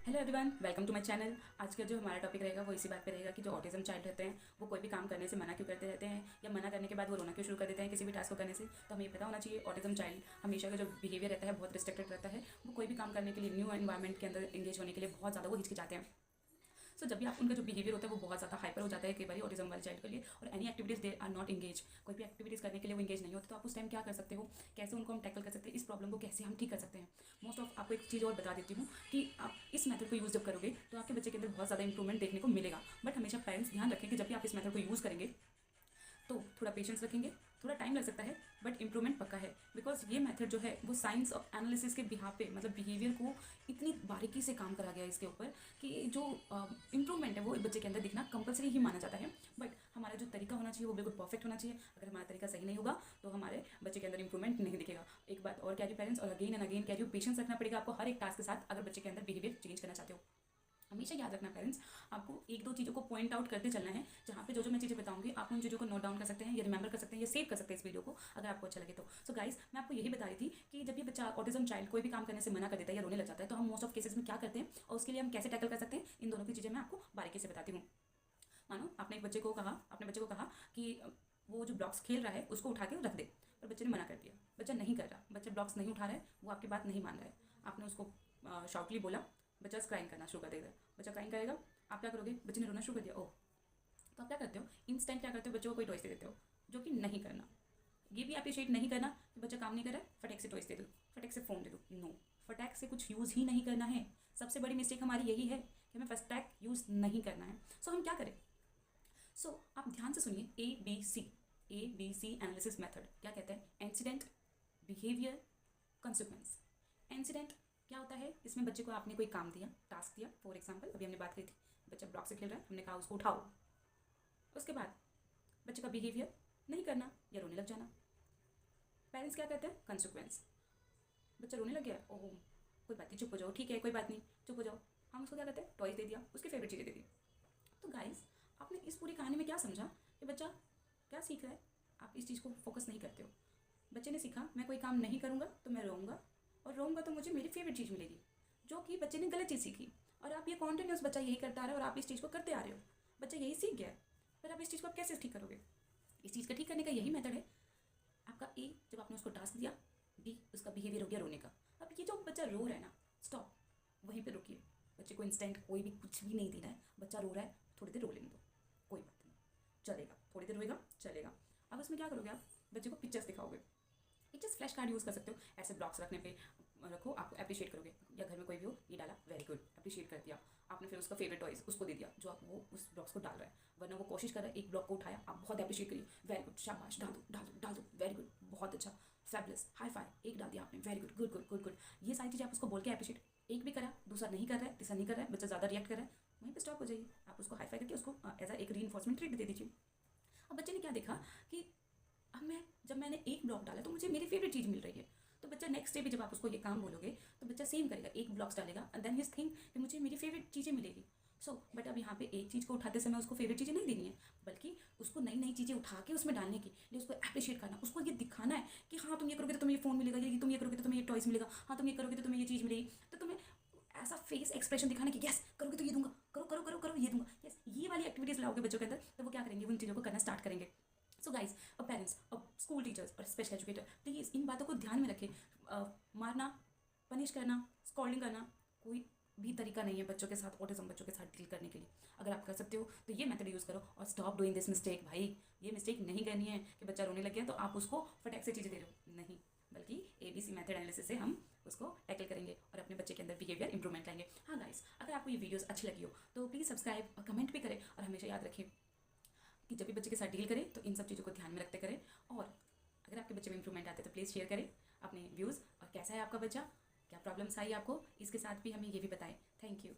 Hello everyone, welcome to my channel. आज का जो हमारा टॉपिक रहेगा वो इसी बात पे रहेगा कि जो ऑटिज्म चाइल्ड रहते हैं वो कोई भी काम करने से मना क्यों करते रहते हैं, या मना करने के बाद वो रोना क्यों शुरू कर देते हैं किसी भी टास्क को करने से। तो हमें ये पता होना चाहिए ऑटिज्म चाइल्ड हमेशा का जो बिहेवियर रहता है बहुत रिस्ट्रिक्टेड रहता है। वो कोई भी काम करने के लिए, न्यू एनवायरनमेंट के अंदर एंगेज होने के लिए बहुत ज़्यादा वो हिचकिचाते हैं। सो जब भी आप उनका जो बिहेवियर होता है वो बहुत ज़्यादा हाइपर हो जाता है कई बार ऑटिज्म वाले चाइल्ड के लिए, और any activities they are not engage, कोई भी एक्टिविटीज़ करने के लिए वो एंगेज नहीं होते। तो आप उस टाइम क्या कर सकते हो, कैसे उनको हम टैकल कर सकते हैं, इस प्रॉब्लम को कैसे हम ठीक कर सकते हैं। मोस्ट ऑफ आपको एक चीज़ और बता देती हूँ कि आप इस मेथड को यूज़ जब करोगे तो आपके बच्चे के अंदर बहुत ज़्यादा इंप्रूवमेंट देखने को मिलेगा। बट हमेशा पेरेंट्स ध्यान रखें कि जब भी आप इस मेथड को यूज़ करेंगे तो थोड़ा पेशेंस रखेंगे, थोड़ा टाइम लग सकता है बट इंप्रूवमेंट पक्का है। बिकॉज ये मेथड जो है वो साइंस और एनालिसिस के बिहाफ पे, मतलब बिहेवियर को इतनी बारीकी से काम करा गया है इसके ऊपर कि जो इंप्रूवमेंट है वो एक बच्चे के अंदर दिखना कंपलसरी ही माना जाता है। बट हमारा जो तरीका होना चाहिए वो बिल्कुल परफेक्ट होना चाहिए। अगर हमारा तरीका सही नहीं होगा तो हमारे बच्चे के अंदर इंप्रूवमेंट नहीं दिखेगा। एक बात और कह रही पेरेंट्स, और अगेन एंड अगेन कह रही हूँ, पेशेंस रखना पड़ेगा आपको हर एक टास्क के साथ अगर बच्चे के अंदर बिहेवियर चेंज करना चाहते हो। हमेशा याद रखना पेरेंट्स, आपको एक दो चीज़ों को पॉइंट आउट करते चलना है। जहाँ पे जो मैं चीज़ें बताऊंगी आप उन चीज़ों को नोट डाउन कर सकते हैं, या रिमेंबर कर सकते हैं, या सेव कर सकते हैं इस वीडियो को अगर आपको अच्छा लगे तो। सो गाइस, मैं आपको यही बता रही थी कि जब ये बच्चा ऑटिज्म चाइल्ड कोई भी काम करने से मना कर देता है या रोने लग जाता है तो हम मोस्ट ऑफ केसेस में क्या करते हैं और उसके लिए हम कैसे टैकल कर सकते हैं, इन दोनों की चीज़ें मैं आपको बारीकी से बताती हूँ। मानो आपने एक बच्चे को कहा, अपने बच्चे को कहा कि वो जो ब्लॉक्स खेल रहा है उसको उठा के रख दे, पर बच्चे ने मना कर दिया। बच्चा नहीं कर रहा, बच्चा ब्लॉक्स नहीं उठा रहा है, वो आपकी बात नहीं मान रहा है। आपने उसको शॉर्टली बोला, बच्चा क्राइंग करना शुरू कर देगा। बच्चा क्राइंग करेगा, आप क्या करोगे, बच्चे ने रोना शुरू कर दिया, ओह, तो आप क्या करते हो, इंस्टेंट क्या करते हो, बच्चों को कोई टॉयस दे देते हो, जो कि नहीं करना। ये भी अप्रिशिएट नहीं करना कि बच्चा काम नहीं कर रहा है, फटैक से टॉयस दे दो, फटैक से फ़ोन दे दो। नो, फटैक से कुछ यूज़ ही नहीं करना है। सबसे बड़ी मिस्टेक हमारी यही है कि हमें फटैक यूज़ नहीं करना है। सो हम क्या करें, आप ध्यान से सुनिए, ABC एनालिसिस मेथड क्या कहता है, इंसिडेंट, बिहेवियर, कॉन्सिक्वेंस। इंसिडेंट क्या होता है, इसमें बच्चे को आपने कोई काम दिया, टास्क दिया। फॉर एग्जाम्पल अभी हमने बात की थी, बच्चा ब्लॉक से खेल रहा है, हमने कहा उसको उठाओ। उसके बाद बच्चे का बिहेवियर नहीं करना या रोने लग जाना। पेरेंट्स क्या कहते हैं, कॉन्सिक्वेंस, बच्चा रोने लग गया, ओह कोई बात नहीं, चुप हो जाओ, ठीक है कोई बात नहीं, चुप हो जाओ। हम उसको क्या कहते हैं, टॉयज दे दिया, उसकी फेवरेट चीज़ें दे दी। तो गाइस, आपने इस पूरी कहानी में क्या समझा कि बच्चा क्या सीख रहा है, आप इस चीज़ को फोकस नहीं करते हो। बच्चे ने सीखा मैं कोई काम नहीं करूँगा तो मैं रोऊंगा, और रोऊंगा तो मुझे मेरी फेवरेट चीज़ मिलेगी, जो कि बच्चे ने गलत चीज़ सीखी। और आप ये कॉन्टिन्यूस बच्चा यही करता आ रहा है और आप इस चीज़ को करते आ रहे हो, बच्चा यही सीख गया है, पर आप इस चीज़ को आप कैसे ठीक करोगे। इस चीज़ का ठीक करने का यही मेथड है आपका। ए, जब आपने उसको टास्क दिया, बी, उसका बिहेवियर हो गया रोने का। अब ये जो बच्चा रो रहा है ना, स्टॉप, वहीं पे रुकिए। बच्चे को इंस्टेंट कोई भी कुछ भी नहीं देना है। बच्चा रो रहा है, थोड़ी देर रो लेने दो, कोई बात नहीं, चलेगा, थोड़ी देर रोएगा, चलेगा। अब उसमें क्या करोगे, आप बच्चे को पिक्चर्स दिखाओगे। पिक्चर्स फ्लैश कार्ड यूज़ कर सकते हो, ऐसे ब्लॉक्स रखने पे रखो, आपको अप्रिशिएट करोगे। या घर में कोई भी हो, ये डाला, वेरी गुड, अप्रिशिएट कर दिया आपने। फिर उसका फेवरेट टॉयज उसको दे दिया जो आप वो उस ब्लॉक्स को डाल रहा है, वरना वो कोशिश कर रहा है, एक ब्लॉक को उठाया, आप बहुत अप्रिशिएट करिए, वेरी गुड, शाबाश, डाल दो डाल दो डाल दो, वेरी गुड, बहुत अच्छा, फैबुलस, हाई फाई, एक डाल दिया आपने, very good, good good good good. ये सारी चीज़ें आप उसको बोल के अप्रिशिएट, एक भी करा, दूसरा नहीं कर रहा है, तीसरा नहीं कर रहा है, बच्चा ज़्यादा रिएक्ट कर रहा है, वहीं पर स्टॉप हो जाइए। आप उसको हाई फाई करके उसको एज एक री ट्रीट दे दीजिए। अब बच्चे ने क्या देखा कि अब जब मैंने एक ब्लॉक डाला तो मुझे मेरी फेवरेट चीज़ मिल रही है। तो बच्चा नेक्स्ट डे भी जब आप उसको ये काम बोलोगे तो बच्चा सेम करेगा, एक ब्लॉक्स डालेगा एंड देन हिज थिंक कि मुझे मेरी फेवरेट चीज़ें मिलेगी। बट अब यहाँ पे एक चीज़ को उठाते समय उसको फेवरेट चीज़ें नहीं देनी है, बल्कि उसको नई नई चीज़ें उठा के उसमें डालने की लिए उसको अप्रिशिएट करना, उसको ये दिखाना है कि हाँ तुम ये करोगे तो तुम्हें ये फ़ोन मिलेगा, ये तुम ये करोगे तो तुम्हें ये टॉयस मिलेगा, हाँ तुम ये करोगे तो तुम्हें ये चीज़ मिलेगी। तो तुम्हें ऐसा फेस एक्सप्रेशन दिखाना कि यस करोगे तो ये दूंगा, करो करो करो करो ये दूंगा, यस, ये वाली एक्टिविटीज़ लाओगे बच्चों के अंदर, तो वो क्या करेंगे, उन चीज़ों को करना स्टार्ट करेंगे। सो गाइज, अब पेरेंट्स, अब स्कूल टीचर्स और स्पेशल एजुकेटर, प्लीज़ इन बातों को ध्यान में रखें। मारना, पनिश करना, स्कॉल्डिंग करना कोई भी तरीका नहीं है बच्चों के साथ, ऑटिज्म बच्चों के साथ डील करने के लिए। अगर आप कर सकते हो तो ये मेथड यूज़ करो और स्टॉप डूइंग दिस मिस्टेक। भाई, ये मिस्टेक नहीं करनी है कि बच्चा रोने लग गया तो आप उसको फटाक से चीज़ें दे रहे हो, नहीं, बल्कि ABC मेथड एनालिसिस से हम उसको टैकल करेंगे और अपने बच्चे के अंदर बिहेवियर इंप्रूवमेंट लाएंगे। हाँ गाइस, अगर आपको ये वीडियोस अच्छी लगी हो तो प्लीज़ सब्सक्राइब और कमेंट भी करें, और हमेशा याद रखें कि जब भी बच्चे के साथ डील करें तो इन सब चीज़ों को ध्यान में रखते करें। और अगर आपके बच्चे में इंप्रूवमेंट आते हैं तो प्लीज़ शेयर करें अपने व्यूज़, और कैसा है आपका बच्चा, क्या प्रॉब्लम्स आई आपको, इसके साथ भी हमें ये भी बताएं। Thank you.